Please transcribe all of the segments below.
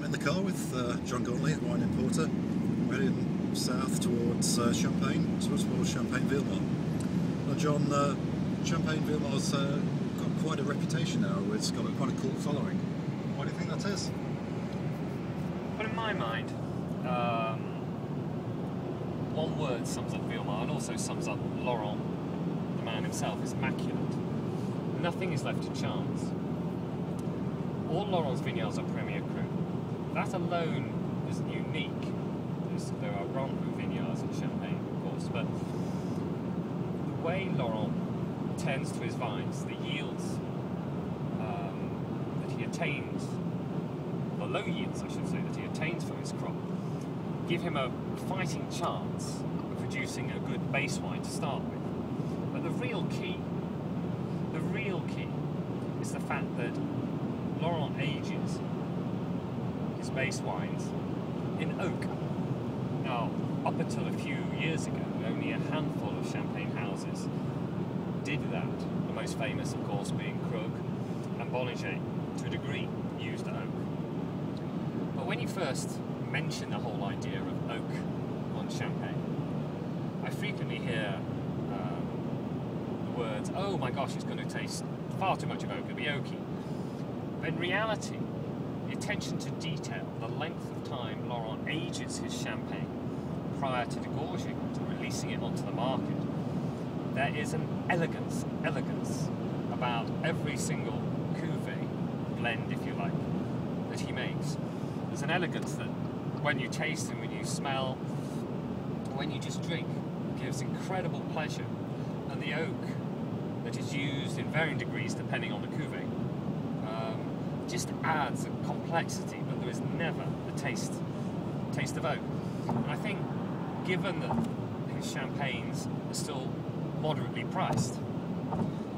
in the car with John Gormley at Wine Importer, heading south towards Champagne, towards Champagne Vilmart. Now John, Champagne Vilmart's got quite a reputation now, it's got quite a cult following. Why do you think that is? But in my mind, one word sums up Vilmart and also sums up Laurent, the man himself, is immaculate. Nothing is left to chance. All Laurent's vineyards are Premier Cru. That alone is unique. There are Grand Cru vineyards in Champagne, of course, but the way Laurent tends to his vines, the yields that he attains, the low yields, I should say, that he attains from his crop, give him a fighting chance of producing a good base wine to start with. But the real key is the fact that Laurent ages his base wines in oak. Now, up until a few years ago, only a handful of champagne houses did that. The most famous, of course, being Krug and Bollinger, to a degree, used oak. But when you first mention the whole idea of oak on champagne, I frequently hear the words, "Oh my gosh, it's going to taste far too much of oak, it'll be oaky." But in reality, the attention to detail, the length of time Laurent ages his champagne prior to degorging, to releasing it onto the market, there is an elegance about every single cuvée, blend if you like, that he makes. There's an elegance that when you taste and when you smell, when you just drink, gives incredible pleasure. And the oak that is used in varying degrees depending on the cuvée just adds a complexity, but there is never the taste of oak. And I think, given that his champagnes are still moderately priced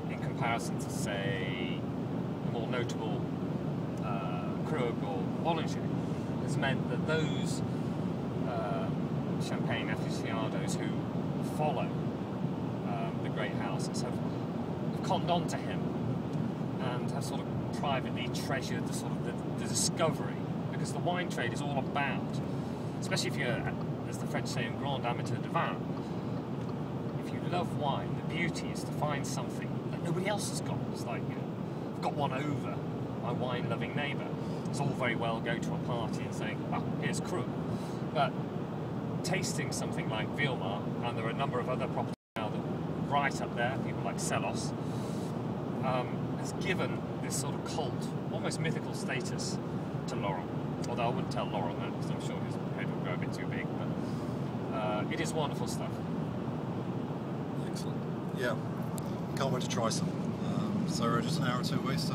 in comparison to, say, the more notable Krug or Bollinger, has meant that those champagne aficionados who follow the great houses have conned on to him and have sort of privately treasured the discovery, because the wine trade is all about, especially if you're, as the French say, un grand amateur de vin, if you love wine, the beauty is to find something that nobody else has got. It's like, you know, I've got one over my wine-loving neighbour. It's all very well go to a party and saying, "Oh, here's Krug," but tasting something like Vilmart, and there are a number of other properties now that right up there, people like Celos, has given this sort of cult, almost mythical status to Laurent. Although I wouldn't tell Laurent that, because I'm sure his head would grow a bit too big, but it is wonderful stuff. Excellent. Yeah, can't wait to try some. So we're just an hour or two away, so